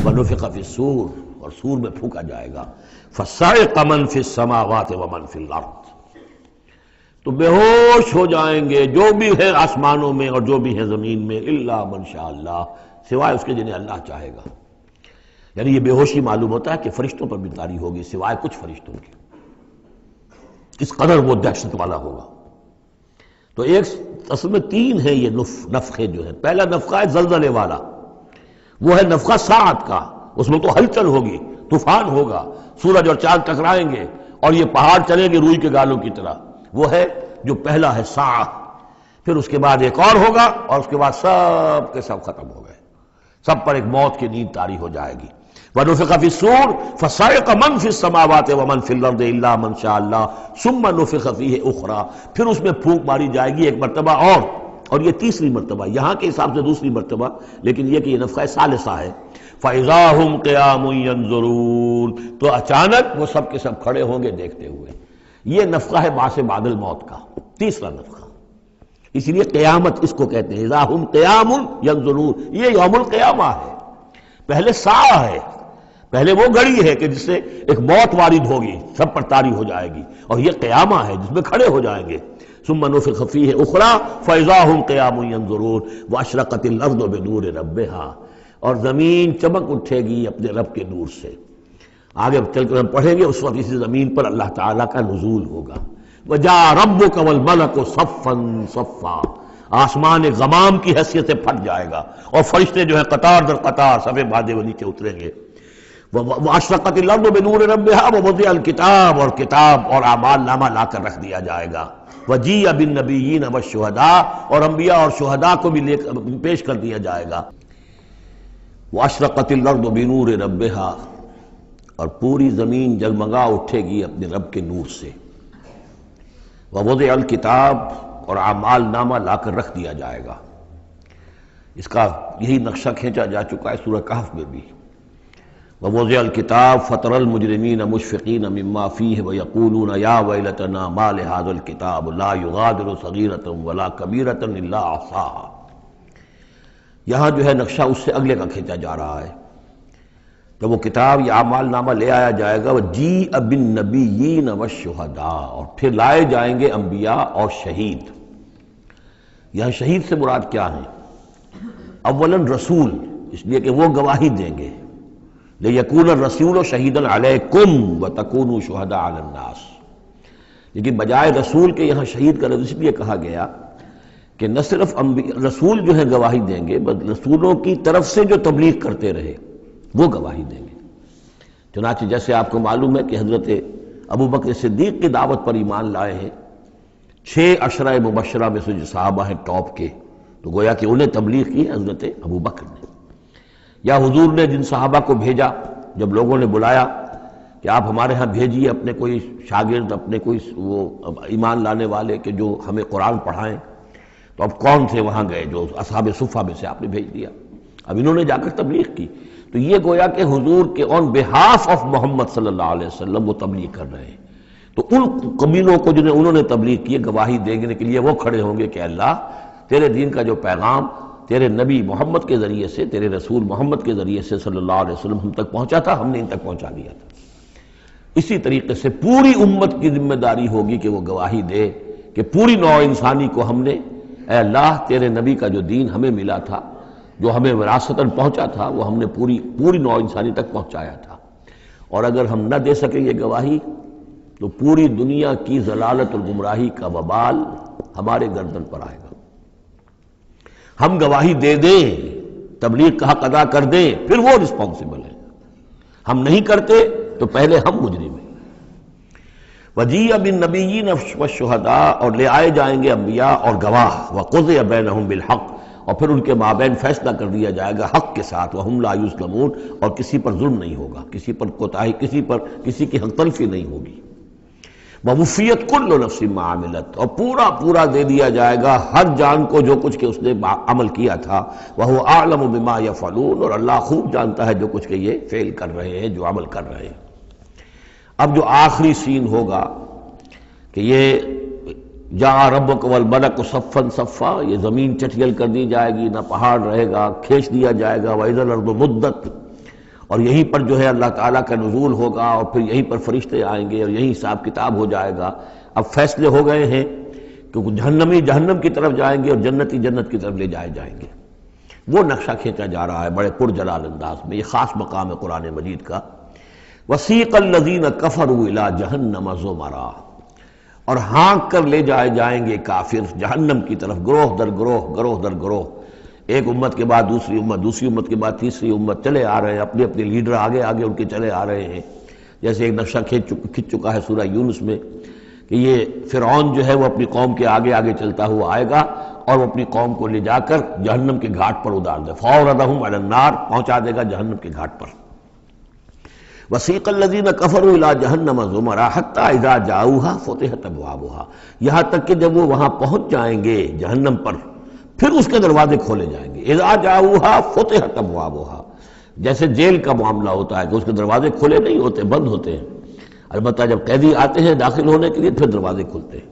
ونفخ فی الصور، اور سور میں پھونکا جائے گا، فصعق من فی السماوات ومن فی الارض، تو بے ہوش ہو جائیں گے جو بھی ہے آسمانوں میں اور جو بھی ہے زمین میں، الا من شاء اللہ، سوائے اس کے جنہیں اللہ چاہے گا۔ یعنی یہ بے ہوشی معلوم ہوتا ہے کہ فرشتوں پر بھی طاری ہوگی سوائے کچھ فرشتوں کی، اس قدر وہ دہشت والا ہوگا۔ تو ایک اصل میں تین ہیں یہ نفخے جو ہیں۔ پہلا نفخہ ہے زلزلے والا، وہ ہے نفخہ ساعت کا، اس میں تو ہلچل ہوگی، طوفان ہوگا، سورج اور چاند ٹکرائیں گے اور یہ پہاڑ چلیں گے روئی کے گالوں کی طرح، وہ ہے جو پہلا ہے ساعہ۔ پھر اس کے بعد ایک اور ہوگا اور اس کے بعد سب کے سب ختم ہو گئے، سب پر ایک موت کی نیند طاری ہو جائے گی۔ وَنُفِخَ فِي الصُّورِ فَصَعِقَ مَن فِي السَّمَاوَاتِ وَمَن فِي الْأَرْضِ إِلَّا مَن شَاءَ اللَّهُ ثُمَّ نُفِخَ فِيهِ أُخْرَىٰ، پھر اس میں پھونک ماری جائے گی ایک مرتبہ اور یہ تیسری مرتبہ، یہاں کے حساب سے دوسری مرتبہ، لیکن یہ کہ یہ نفخہ ثالثہ ہے۔ فَإِذَا هُمْ قِيَامٌ يَنظُرُونَ، تو اچانک وہ سب کے سب کھڑے ہوں گے دیکھتے ہوئے۔ یہ نفخہ ہے بعث بعد الموت کا، تیسرا نفخہ، اس لیے قیامت اس کو کہتے ہیں، اذا ہم قیام ینظرون، یہ یوم القیامہ ہے۔ پہلے ساعہ ہے، پہلے وہ گھڑی ہے کہ جس سے ایک موت وارد ہوگی، سب پر طاری ہو جائے گی، اور یہ قیامہ ہے جس میں کھڑے ہو جائیں گے۔ ثم نفخ فیہ اخری فاذا ہم قیام ینظرون واشرقت الارض بنور ربہا، اور زمین چمک اٹھے گی اپنے رب کے نور سے۔ آگے چل کر ہم پڑھیں گے، اس وقت اسی زمین پر اللہ تعالیٰ کا نزول ہوگا۔ وَجَاءَ رَبُّكَ وَالْمَلَكُ صَفًّا صَفًّا، آسمان غمام کی حیثیت سے پھٹ جائے گا اور فرشتے جو ہیں قطار در قطار صفے باندھے ہوئے نیچے اتریں گے۔ وَأَشْرَقَتِ الْأَرْضُ بِنُورِ رَبِّهَا وَوُضِعَ الْكِتَابُ، اور کتاب اور اعمال نامہ لا کر رکھ دیا جائے گا۔ وَجِيءَ بِالنَّبِيِّينَ وَالشُّهَدَاءِ، اور انبیاء اور شہداء کو بھی پیش کر دیا جائے گا۔ وَأَشْرَقَتِ الْأَرْضُ بِنُورِ رَبِّهَا، اور پوری زمین جگمگا اٹھے گی اپنے رب کے نور سے۔ وَوُضِعَ الْكِتَابُ، اور اعمال نامہ لا کر رکھ دیا جائے گا۔ اس کا یہی نقشہ کھینچا جا چکا ہے سورہ کہف میں بھی۔ وَوُضِعَ الْكِتَابُ فَتَرَى الْمُجْرِمِينَ مُشْفِقِينَ مِمَّا فِيهِ وَيَقُولُونَ يَا وَيْلَتَنَا مَا لِهَذَا الْكِتَابِ لَا يُغَادِرُ صَغِيرَةً وَلَا كَبِيرَةً إِلَّا أَحْصَاهَا، یہاں جو ہے نقشہ اس سے اگلے کا کھینچا جا رہا ہے۔ جب وہ کتاب یا اعمال نامہ لے آیا جائے گا، وَجِيءَ بِالنَّبِيِّينَ وَالشُّهَدَاءِ، اور پھر لائے جائیں گے انبیاء اور شہید۔ یہاں شہید سے مراد کیا ہیں؟ اولاً رسول، اس لیے کہ وہ گواہی دیں گے، لِيَكُونَ الرَّسُولُ شَهِيدًا عَلَيْكُمْ وَتَكُونُوا شُهَدَاءَ عَلَى النَّاسِ، لیکن بجائے رسول کے یہاں شہید کا لفظ اس لیے کہا گیا کہ نہ صرف رسول جو ہے گواہی دیں گے، بلکہ رسولوں کی طرف سے جو تبلیغ کرتے رہے وہ گواہی دیں گے۔ چنانچہ جیسے آپ کو معلوم ہے کہ حضرت ابو بکر صدیق کی دعوت پر ایمان لائے ہیں 6 عشرہ مبشرہ میں سے جو صحابہ ہیں ٹاپ کے، تو گویا کہ انہیں تبلیغ کی حضرت ابو بکر نے۔ یا حضور نے جن صحابہ کو بھیجا، جب لوگوں نے بلایا کہ آپ ہمارے ہاں بھیجیے اپنے کوئی شاگرد، اپنے کوئی وہ ایمان لانے والے کہ جو ہمیں قرآن پڑھائیں، تو اب کون تھے وہاں گئے؟ جو اصحاب صفہ میں سے آپ نے بھیج دیا۔ اب انہوں نے جا کر تبلیغ کی، تو یہ گویا کہ حضور کے آن بہاف آف محمد صلی اللہ علیہ وسلم وہ تبلیغ کر رہے ہیں۔ تو ان قبیلوں کو جنہیں انہوں نے تبلیغ کی، گواہی دینے کے لیے وہ کھڑے ہوں گے کہ اللہ تیرے دین کا جو پیغام تیرے نبی محمد کے ذریعے سے، تیرے رسول محمد کے ذریعے سے صلی اللہ علیہ وسلم ہم تک پہنچا تھا، ہم نے ان تک پہنچا دیا تھا۔ اسی طریقے سے پوری امت کی ذمہ داری ہوگی کہ وہ گواہی دے کہ پوری نوع انسانی کو ہم نے، اے اللہ تیرے نبی کا جو دین ہمیں ملا تھا، جو ہمیں وراثتاً پہنچا تھا، وہ ہم نے پوری نوع انسانی تک پہنچایا تھا، اور اگر ہم نہ دے سکیں یہ گواہی تو پوری دنیا کی ضلالت اور گمراہی کا وبال ہمارے گردن پر آئے گا۔ ہم گواہی دے دیں، تبلیغ کا حق ادا کر دیں، پھر وہ رسپانسبل ہیں، ہم نہیں کرتے تو پہلے ہم مجرم ہیں۔ وَجِيءَ بِالنَّبِيِّينَ وَالشُّهَدَاءِ، اور لے آئے جائیں گے انبیاء اور گواہ، وَقُضِيَ بَيْنَهُم بِالْحَقِّ، اور پھر ان کے مابین فیصلہ کر دیا جائے گا حق کے ساتھ، وَهُمْ لَا يُظْلَمُونَ، اور کسی پر ظلم نہیں ہوگا، کسی پر کوتاہی، کسی کی حق تلفی نہیں ہوگی۔ وَوُفِّيَتْ كُلُّ نَفْسٍ مَّا عَمِلَتْ، اور پورا دے دیا جائے گا ہر جان کو جو کچھ کہ اس نے عمل کیا تھا، وَهُوَ أَعْلَمُ بِمَا يَفْعَلُونَ، اور اللہ خوب جانتا ہے جو کچھ کہ یہ فعل کر رہے ہیں، جو عمل کر رہے ہیں۔ اب جو آخری سین ہوگا کہ یہ جاء ربک والملک صفا صفا، یہ زمین چٹیل کر دی جائے گی، نہ پہاڑ رہے گا، کھینچ دیا جائے گا، وَإِذَا الْأَرْضُ مُدَّتْ، اور یہیں پر جو ہے اللہ تعالیٰ کا نزول ہوگا، اور پھر یہیں پر فرشتے آئیں گے اور یہیں حساب کتاب ہو جائے گا۔ اب فیصلے ہو گئے ہیں کہ جہنمی جہنم کی طرف جائیں گے اور جنتی جنت کی طرف لے جائے جائیں گے۔ وہ نقشہ کھینچا جا رہا ہے بڑے پرجلال انداز میں۔ یہ خاص مقام ہے قرآن مجید کا۔ وَسِيقَ الَّذِينَ كَفَرُوا إِلَىٰ جَهَنَّمَ زُمَرًا، اور ہانک کر لے جائے جائیں گے کافر جہنم کی طرف، گروہ در گروہ، گروہ در گروہ، ایک امت کے بعد دوسری امت، دوسری امت کے بعد تیسری امت، چلے آ رہے ہیں، اپنے اپنے لیڈر آگے آگے ان کے چلے آ رہے ہیں۔ جیسے ایک نقشہ کھنچ چکا ہے سورہ یونس میں کہ یہ فرعون جو ہے وہ اپنی قوم کے آگے آگے چلتا ہوا آئے گا اور وہ اپنی قوم کو لے جا کر جہنم کے گھاٹ پر اتار دے، فَأَوْرَدَهُمْ عَلَى النَّارِ، پہنچا دے گا جہنم کے گھاٹ پر۔ وَسِيقَ الَّذِينَ كَفَرُوا إِلَىٰ جَهَنَّمَ زُمَرًا حَتَّىٰ إِذَا جَاءُوهَا فُتِحَتْ أَبْوَابُهَا، یہاں تک کہ جب وہ وہاں پہنچ جائیں گے جہنم پر، پھر اس کے دروازے کھولے جائیں گے۔ اذا جاؤها فتحت ابوابها، جیسے جیل کا معاملہ ہوتا ہے کہ اس کے دروازے کھلے نہیں ہوتے، بند ہوتے ہیں، البتہ جب قیدی آتے ہیں داخل ہونے کے لیے پھر دروازے کھلتے ہیں۔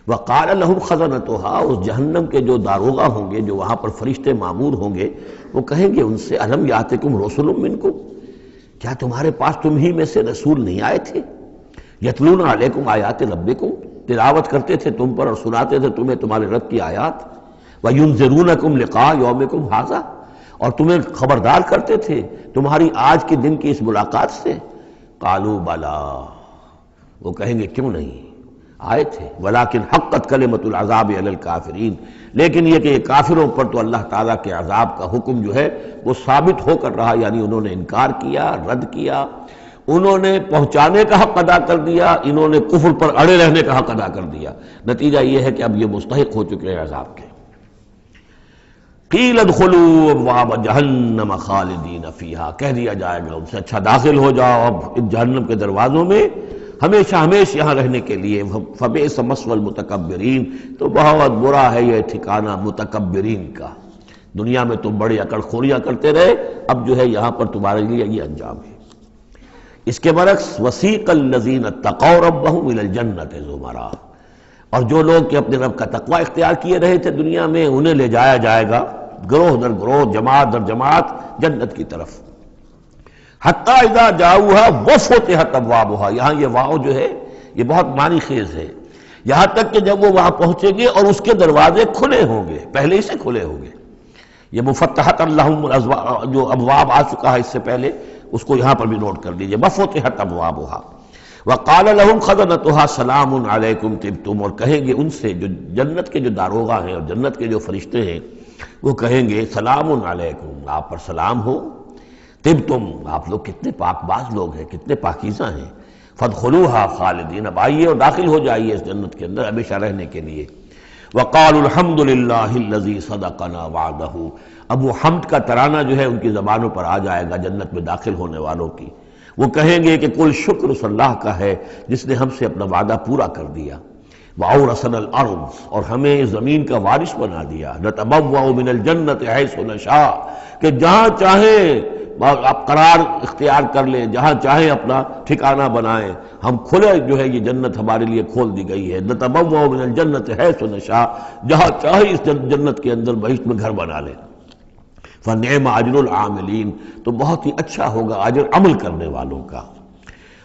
وقال لهم خزنتها، اس جہنم کے جو داروغہ ہوں گے، جو وہاں پر فرشتے مامور ہوں گے، وہ کہیں گے ان سے الم یاتکم رسل منکم، کیا تمہارے پاس تم ہی میں سے رسول نہیں آئے تھے؟ یتلون علیکم آیات ربکم، تلاوت کرتے تھے تم پر اور سناتے تھے تمہیں تمہارے رب کی آیات، وَيُنذِرُونَكُمْ لِقَاءَ يَوْمِكُمْ هَٰذَا، اور تمہیں خبردار کرتے تھے تمہاری آج کے دن کی اس ملاقات سے۔ قالوا بلا، وہ کہیں گے کیوں نہیں، آئے تھے، ولیکن حقت کلمۃ العذاب علی الکافرین، لیکن یہ کہ یہ کافروں پر تو اللہ تعالیٰ کے عذاب کا حکم جو ہے وہ ثابت ہو کر رہا، یعنی انہوں نے انکار کیا، رد کیا، انہوں نے پہنچانے کا حق ادا کر دیا، انہوں نے کفر پر اڑے رہنے کا حق ادا کر دیا۔ نتیجہ یہ ہے کہ اب یہ مستحق ہو چکے ہیں عذاب کے۔ قیل ادخلوا ابواب جہنم خالدین فیہا، کہہ دیا جائے گا ان سے اچھا داخل ہو جاؤ اب ان جہنم کے دروازوں میں ہمیشہ ہمیشہ یہاں رہنے کے لیے۔ فبئس مثوى المتکبرین، تو بہت برا ہے یہ ٹھکانہ متکبرین کا، دنیا میں تم بڑی اکڑ خوریاں کرتے رہے، اب جو ہے یہاں پر تمہارے لیے یہ انجام ہے۔ اس کے برعکس وسیق الذین اتقوا ربهم الى الجنۃ زمرا، اور جو لوگ کہ اپنے رب کا تقوی اختیار کیے رہے تھے دنیا میں، انہیں لے جایا جائے گا گروہ در گروہ، جماعت در جماعت جنت کی طرف۔ حتی اذا جاؤها وفتحت ابوابها، یہاں یہ واو جو ہے یہ بہت معنی خیز ہے، یہاں تک کہ جب وہ وہاں پہنچیں گے اور اس کے دروازے کھلے ہوں گے، پہلے ہی سے کھلے ہوں گے۔ یہ مفتحت اللہم جو ابواب آ چکا ہے اس سے پہلے، اس کو یہاں پر بھی نوٹ کر دیجئے، وفتحت ابوابها وقال لهم خزنتها سلام علیکم طبتم، اور کہیں گے ان سے جو جنت کے جو داروغہ ہیں اور جنت کے جو فرشتے ہیں، وہ کہیں گے سلام علیکم، آپ پر سلام ہو، طبتم، آپ لوگ کتنے پاک باز لوگ ہیں، کتنے پاکیزہ ہیں، فادخلوها خالدین، اب آئیے اور داخل ہو جائیے اس جنت کے اندر ہمیشہ رہنے کے لیے۔ وقالوا الحمد للہ الذی صدقنا وعدہ، اب وہ حمد کا ترانہ جو ہے ان کی زبانوں پر آ جائے گا جنت میں داخل ہونے والوں کی، وہ کہیں گے کہ کل شکر اس اللہ کا ہے جس نے ہم سے اپنا وعدہ پورا کر دیا۔ وَأَوْرَثَنَا الْأَرْضَ، اور ہمیں زمین کا وارث بنا دیا، نَتَبَوَّأُ مِنَ الْجَنَّةِ حَيْثُ نَشَاءُ، کہ جہاں چاہیں آپ قرار اختیار کر لیں، جہاں چاہیں اپنا ٹھکانہ بنائیں، ہم کھلے جو ہے یہ جنت ہمارے لیے کھول دی گئی ہے، نَتَبَوَّأُ مِنَ الْجَنَّةِ حَيْثُ نَشَاءُ، جہاں چاہیں اس جنت کے اندر بہشت میں گھر بنا لیں۔ فَنِعْمَ أَجْرُ الْعَامِلِينَ، تو بہت ہی اچھا ہوگا اجر عمل کرنے والوں کا۔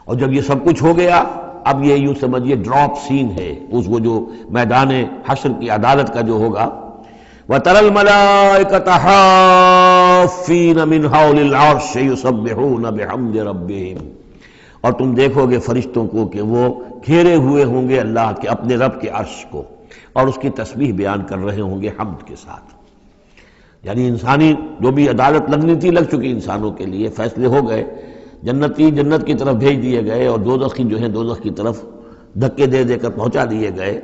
اور جب یہ سب کچھ ہو گیا، اب یہ یوں سمجھیے ڈراپ سین ہے اس وہ جو میدان حشر کی عدالت کا جو ہوگا۔ وَتَرَى الْمَلَائِكَةَ حَافِّينَ مِنْ حَوْلِ الْعَرْشِ يُسَبِّحُونَ بِحَمْدِ رَبِّهِمْ، اور تم دیکھو گے فرشتوں کو کہ وہ گھیرے ہوئے ہوں گے اللہ کے اپنے رب کے عرش کو، اور اس کی تسبیح بیان کر رہے ہوں گے حمد کے ساتھ۔ یعنی انسانی جو بھی عدالت لگنی تھی لگ چکی انسانوں کے لیے، فیصلے ہو گئے، جنتی جنت کی طرف بھیج دیے گئے اور دوزخی جو ہیں دوزخ کی طرف دھکے دے دے کر پہنچا دیے گئے۔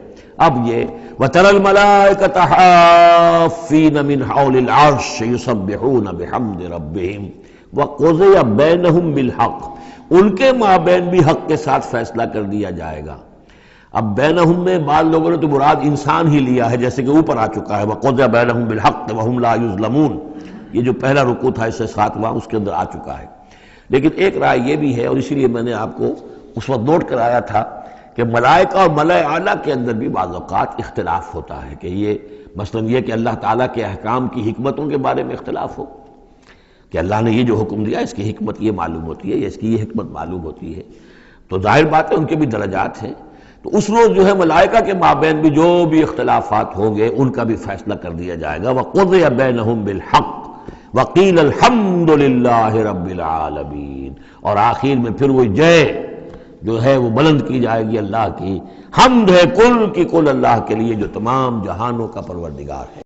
اب یہ وَتَرَى الْمَلَائِكَةَ حَافِّينَ مِنْ حَوْلِ الْعَرْشِ يُسَبِّحُونَ بِحَمْدِ رَبِّهِمْ وَقُضِيَ بَيْنَهُمْ بِالْحَقِّ، ان کے مابین بھی حق کے ساتھ فیصلہ کر دیا جائے گا۔ اب بینہم میں بعض لوگوں نے تو مراد انسان ہی لیا ہے، جیسے کہ اوپر آ چکا ہے وَقُضِيَ بَيْنَهُمْ بِالْحَقِّ وَهُمْ لَا يُظْلَمُونَ، یہ جو پہلا رکوع تھا اس سے 7واں اس کے اندر آ چکا ہے۔ لیکن ایک رائے یہ بھی ہے، اور اسی لیے میں نے آپ کو اس وقت نوٹ کرایا تھا کہ ملائکہ اور ملائے اعلیٰ کے اندر بھی بعض اوقات اختلاف ہوتا ہے، کہ یہ مثلا یہ کہ اللہ تعالیٰ کے احکام کی حکمتوں کے بارے میں اختلاف ہو، کہ اللہ نے یہ جو حکم دیا اس کی حکمت یہ معلوم ہوتی ہے، یا اس کی یہ حکمت معلوم ہوتی ہے، تو ظاہر بات ہے ان کے بھی درجات ہیں۔ تو اس روز جو ہے ملائکہ کے مابین بھی جو بھی اختلافات ہوں گے ان کا بھی فیصلہ کر دیا جائے گا۔ وَقُضِيَ بَيْنَهُم بِالْحَقِّ وَقِيلَ الْحَمْدُ لِلَّهِ رَبِّ الْعَالَمِينَ، اور آخر میں پھر وہ جے جو ہے وہ بلند کی جائے گی اللہ کی، حمد ہے کل کی کل اللہ کے لیے جو تمام جہانوں کا پروردگار ہے۔